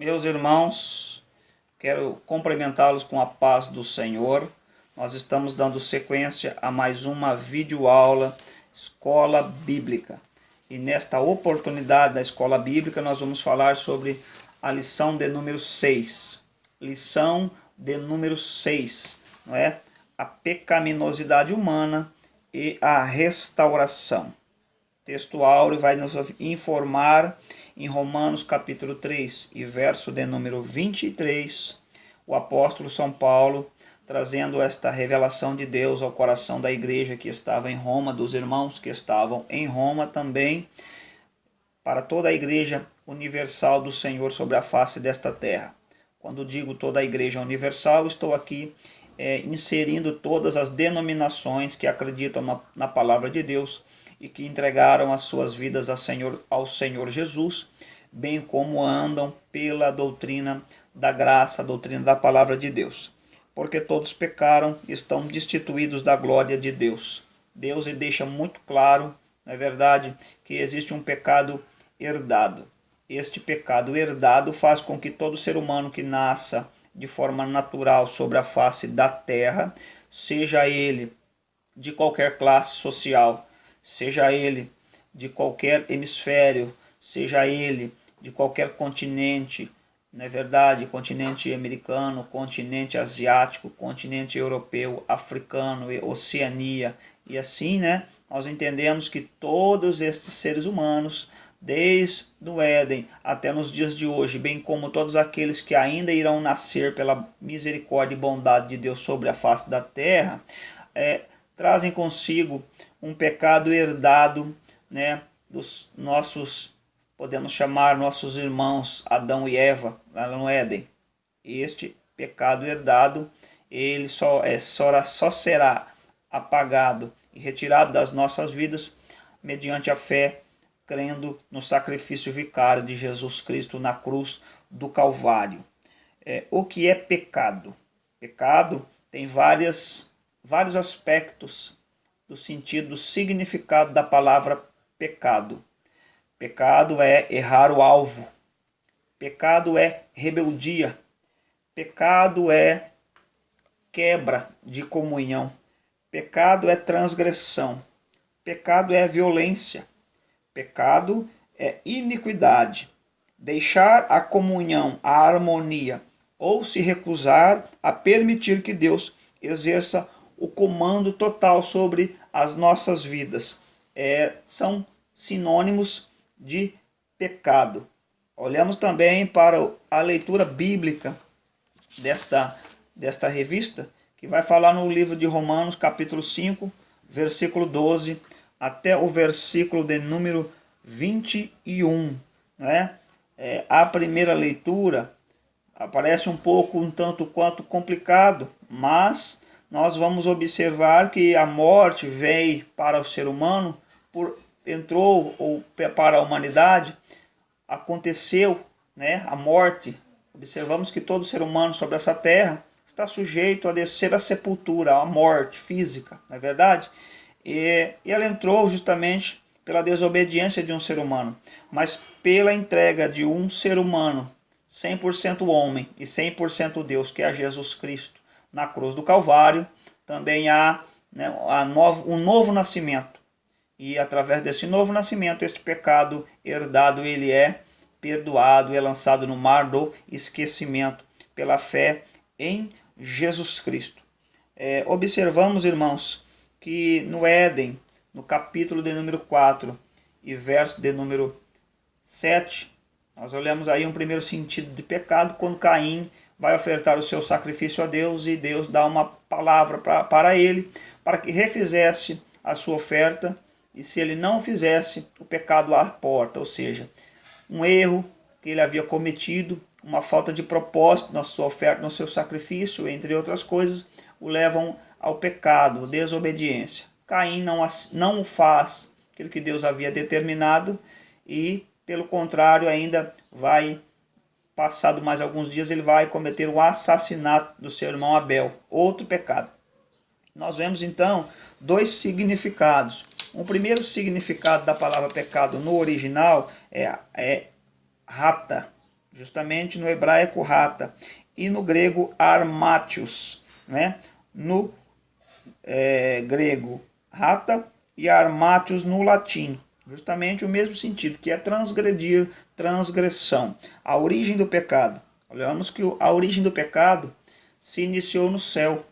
Meus irmãos, quero cumprimentá-los com a paz do Senhor. Nós estamos dando sequência a mais uma videoaula Escola Bíblica. E nesta oportunidade da Escola Bíblica nós vamos falar sobre a lição de número 6. Lição de número 6, não é? A pecaminosidade humana e a restauração. O texto áureo vai nos informar em Romanos capítulo 3 e verso de número 23, o apóstolo São Paulo trazendo esta revelação de Deus ao coração da igreja que estava em Roma, dos irmãos que estavam em Roma também, para toda a igreja universal do Senhor sobre a face desta terra. Quando digo toda a igreja universal, estou aqui inserindo todas as denominações que acreditam na palavra de Deus e que entregaram as suas vidas ao Senhor Jesus, bem como andam pela doutrina da graça, a doutrina da palavra de Deus. Porque todos pecaram e estão destituídos da glória de Deus. Deus deixa muito claro, não é verdade, que existe um pecado herdado. Este pecado herdado faz com que todo ser humano que nasça de forma natural sobre a face da terra, seja ele de qualquer classe social, seja ele de qualquer hemisfério, seja ele de qualquer continente, não é verdade? Continente americano, continente asiático, continente europeu, africano, Oceania, e assim, né? Nós entendemos que todos estes seres humanos, desde o Éden até nos dias de hoje, bem como todos aqueles que ainda irão nascer pela misericórdia e bondade de Deus sobre a face da terra, trazem consigo um pecado herdado, né, dos nossos, podemos chamar nossos irmãos Adão e Eva lá no Éden. Este pecado herdado, ele só será apagado e retirado das nossas vidas mediante a fé, crendo no sacrifício vicário de Jesus Cristo na cruz do Calvário. O que é pecado? Pecado tem vários aspectos do sentido, do significado da palavra pecado. Pecado é errar o alvo. Pecado é rebeldia. Pecado é quebra de comunhão. Pecado é transgressão. Pecado é violência. Pecado é iniquidade. Deixar a comunhão, a harmonia, ou se recusar a permitir que Deus exerça o comando total sobre as nossas vidas. São sinônimos de pecado. Olhamos também para a leitura bíblica desta revista, que vai falar no livro de Romanos, capítulo 5, versículo 12, até o versículo de número 21. Né? A primeira leitura aparece um tanto quanto complicado, mas nós vamos observar que a morte veio para o ser humano, entrou para a humanidade, aconteceu, né, a morte. Observamos que todo ser humano sobre essa terra está sujeito a descer à sepultura, à morte física, não é verdade? E ela entrou justamente pela desobediência de um ser humano, mas pela entrega de um ser humano, 100% homem e 100% Deus, que é Jesus Cristo, na cruz do Calvário, também há, né, um novo nascimento. E através desse novo nascimento, este pecado herdado, ele é perdoado, é lançado no mar do esquecimento pela fé em Jesus Cristo. Observamos, irmãos, que no Éden, no capítulo de número 4 e verso de número 7, nós olhamos aí um primeiro sentido de pecado, quando Caim vai ofertar o seu sacrifício a Deus e Deus dá uma palavra para ele, para que refizesse a sua oferta, e se ele não fizesse, o pecado à porta, ou seja, um erro que ele havia cometido, uma falta de propósito na sua oferta, no seu sacrifício, entre outras coisas, o levam ao pecado, desobediência. Caim não faz aquilo que Deus havia determinado e, pelo contrário, ainda vai, passado mais alguns dias, ele vai cometer o assassinato do seu irmão Abel, outro pecado. Nós vemos então dois significados. O primeiro significado da palavra pecado no original é rata, justamente no hebraico rata, e no grego armatios, né? No grego rata e armatios no latim, justamente o mesmo sentido, que é transgredir, transgressão. A origem do pecado. Olhamos que a origem do pecado se iniciou no céu.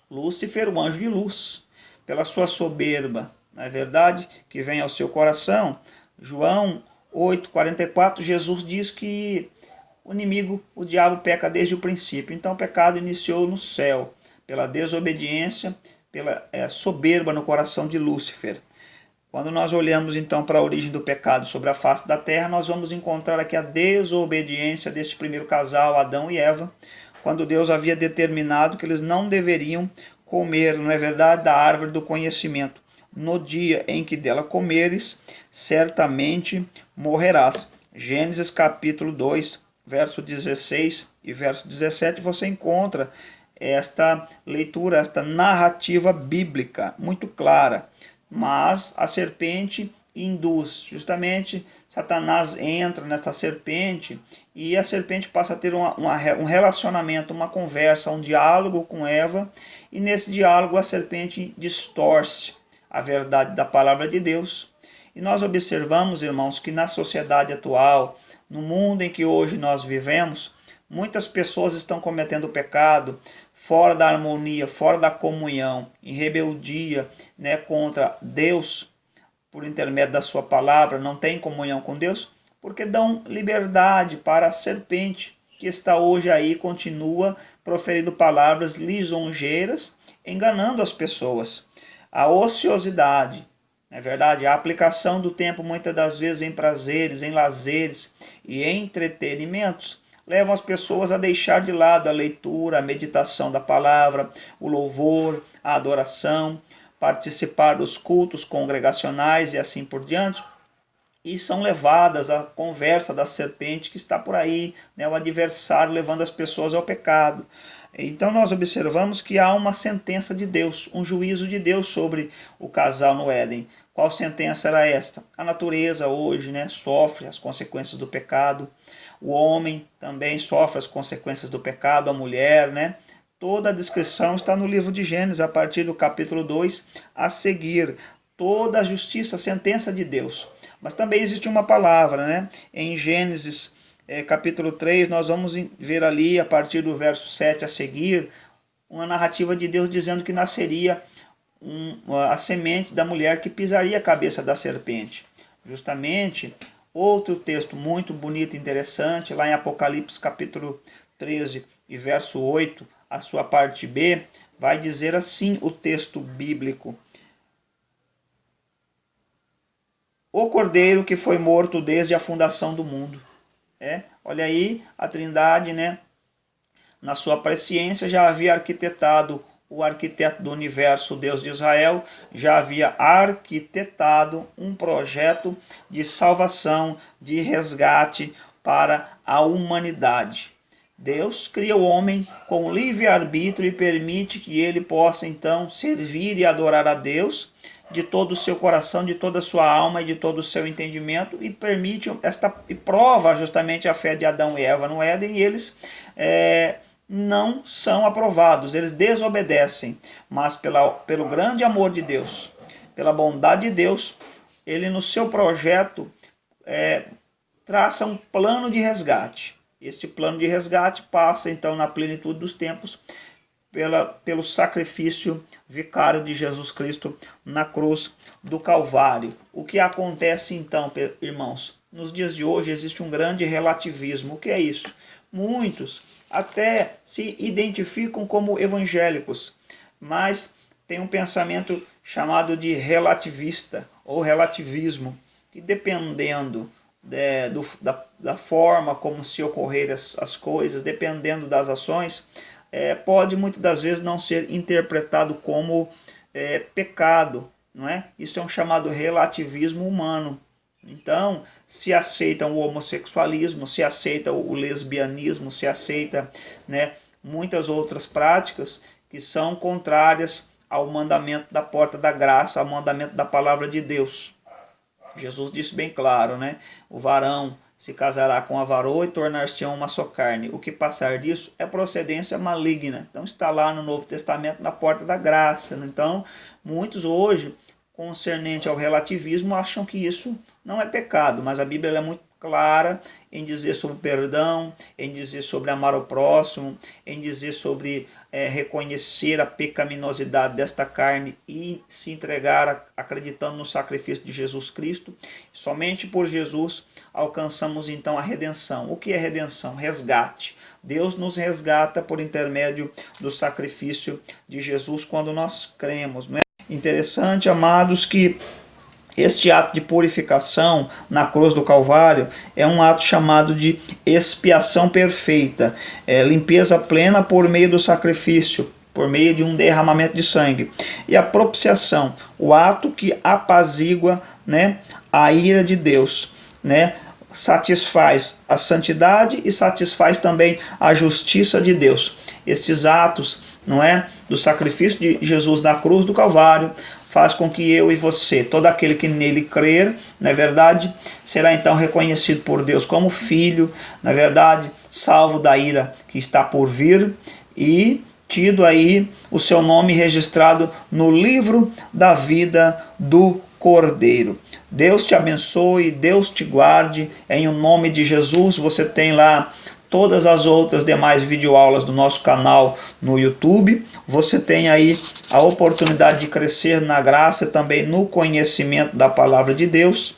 Lúcifer, o anjo de luz, pela sua soberba, não é verdade? Que vem ao seu coração. João 8,44, Jesus diz que o inimigo, o diabo, peca desde o princípio. Então o pecado iniciou no céu, pela desobediência, pela soberba no coração de Lúcifer. Quando nós olhamos então para a origem do pecado sobre a face da terra, nós vamos encontrar aqui a desobediência deste primeiro casal, Adão e Eva, quando Deus havia determinado que eles não deveriam comer, não é verdade, da árvore do conhecimento. No dia em que dela comeres, certamente morrerás. Gênesis capítulo 2, verso 16 e verso 17, você encontra esta leitura, esta narrativa bíblica muito clara. Mas a serpente induz, justamente Satanás entra nessa serpente e a serpente passa a ter um relacionamento, uma conversa, um diálogo com Eva, e nesse diálogo a serpente distorce a verdade da palavra de Deus. E nós observamos, irmãos, que na sociedade atual, no mundo em que hoje nós vivemos, muitas pessoas estão cometendo pecado fora da harmonia, fora da comunhão, em rebeldia, né, contra Deus, por intermédio da sua palavra, não tem comunhão com Deus, porque dão liberdade para a serpente, que está hoje aí, continua proferindo palavras lisonjeiras, enganando as pessoas. A ociosidade, não é verdade? A aplicação do tempo, muitas das vezes, em prazeres, em lazeres e em entretenimentos, levam as pessoas a deixar de lado a leitura, a meditação da palavra, o louvor, a adoração, participar dos cultos congregacionais e assim por diante, e são levadas à conversa da serpente que está por aí, né, o adversário levando as pessoas ao pecado. Então nós observamos que há uma sentença de Deus, um juízo de Deus sobre o casal no Éden. Qual sentença era esta? A natureza hoje, né, sofre as consequências do pecado. O homem também sofre as consequências do pecado, a mulher, né? Toda a descrição está no livro de Gênesis, a partir do capítulo 2 a seguir. Toda a justiça, a sentença de Deus. Mas também existe uma palavra, né? Em Gênesis capítulo 3, nós vamos ver ali, a partir do verso 7 a seguir, uma narrativa de Deus dizendo que nasceria a semente da mulher que pisaria a cabeça da serpente. Justamente, outro texto muito bonito e interessante, lá em Apocalipse capítulo 13 e verso 8, a sua parte B, vai dizer assim o texto bíblico: o cordeiro que foi morto desde a fundação do mundo. Olha aí a Trindade, né? Na sua presciência já havia arquitetado, o arquiteto do universo, o Deus de Israel, já havia arquitetado um projeto de salvação, de resgate para a humanidade. Deus cria o homem com livre-arbítrio e permite que ele possa então servir e adorar a Deus de todo o seu coração, de toda a sua alma e de todo o seu entendimento, e permite e prova justamente a fé de Adão e Eva no Éden, e eles não são aprovados, eles desobedecem, mas pelo grande amor de Deus, pela bondade de Deus, ele no seu projeto traça um plano de resgate. Este plano de resgate passa então na plenitude dos tempos pelo sacrifício vicário de Jesus Cristo na cruz do Calvário. O que acontece então, irmãos? Nos dias de hoje existe um grande relativismo. O que é isso? Muitos até se identificam como evangélicos, mas tem um pensamento chamado de relativista ou relativismo, que dependendo da forma como se ocorrerem as coisas, dependendo das ações, pode muitas das vezes não ser interpretado como pecado, não é? Isso é um chamado relativismo humano. Então, se aceita o homossexualismo, se aceita o lesbianismo, se aceita, né, muitas outras práticas que são contrárias ao mandamento da porta da graça, ao mandamento da palavra de Deus. Jesus disse bem claro, né? O varão se casará com a varoa e tornar-se-ão uma só carne. O que passar disso é procedência maligna. Então está lá no Novo Testamento, na porta da graça. Então, muitos hoje, concernente ao relativismo, acham que isso não é pecado, mas a Bíblia é muito clara em dizer sobre perdão, em dizer sobre amar o próximo, em dizer sobre reconhecer a pecaminosidade desta carne e se entregar acreditando no sacrifício de Jesus Cristo. Somente por Jesus alcançamos então a redenção. O que é redenção? Resgate. Deus nos resgata por intermédio do sacrifício de Jesus quando nós cremos. Não é interessante, amados, que este ato de purificação na cruz do Calvário é um ato chamado de expiação perfeita, limpeza plena por meio do sacrifício, por meio de um derramamento de sangue. E a propiciação, o ato que apazigua, né, a ira de Deus, né, satisfaz a santidade e satisfaz também a justiça de Deus. Estes atos, não é, do sacrifício de Jesus na cruz do Calvário faz com que eu e você, todo aquele que nele crer, na verdade, será então reconhecido por Deus como filho, na verdade, salvo da ira que está por vir e tido aí o seu nome registrado no livro da vida do Cordeiro. Deus te abençoe, Deus te guarde, em o nome de Jesus. Você tem lá todas as outras demais videoaulas do nosso canal no YouTube. Você tem aí a oportunidade de crescer na graça e também no conhecimento da palavra de Deus,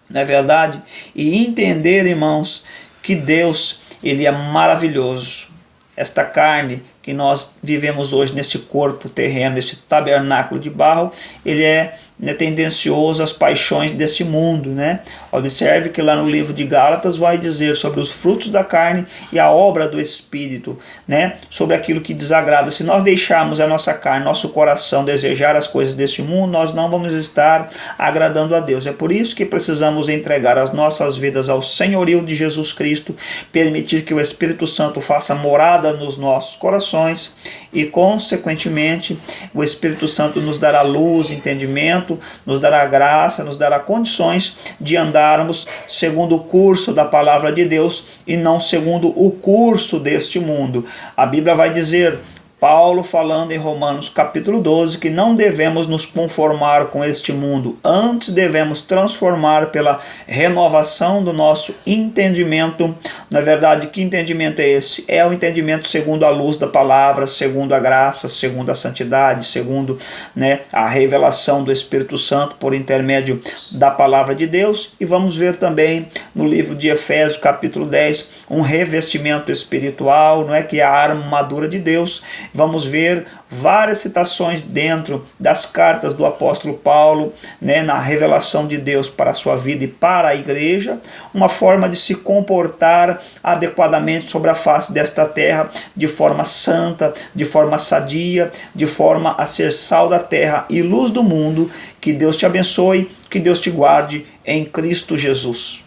não é verdade? E entender, irmãos, que Deus, ele é maravilhoso. Esta carne que nós vivemos hoje neste corpo terreno, neste tabernáculo de barro, ele é tendencioso às paixões deste mundo, né? Observe que lá no livro de Gálatas vai dizer sobre os frutos da carne e a obra do Espírito, né? Sobre aquilo que desagrada. Se nós deixarmos a nossa carne, nosso coração desejar as coisas deste mundo, nós não vamos estar agradando a Deus. É por isso que precisamos entregar as nossas vidas ao senhorio de Jesus Cristo, permitir que o Espírito Santo faça morada nos nossos corações e, consequentemente, o Espírito Santo nos dará luz, entendimento, nos dará graça, nos dará condições de andarmos segundo o curso da palavra de Deus e não segundo o curso deste mundo. A Bíblia vai dizer, Paulo falando em Romanos capítulo 12, que não devemos nos conformar com este mundo, antes devemos transformar pela renovação do nosso entendimento. Na verdade, que entendimento é esse? É o entendimento segundo a luz da palavra, segundo a graça, segundo a santidade, segundo, né, a revelação do Espírito Santo por intermédio da palavra de Deus. E vamos ver também no livro de Efésios capítulo 10, um revestimento espiritual, não é, que é a armadura de Deus. Vamos ver várias citações dentro das cartas do apóstolo Paulo, né, na revelação de Deus para a sua vida e para a igreja, uma forma de se comportar adequadamente sobre a face desta terra, de forma santa, de forma sadia, de forma a ser sal da terra e luz do mundo. Que Deus te abençoe, que Deus te guarde em Cristo Jesus.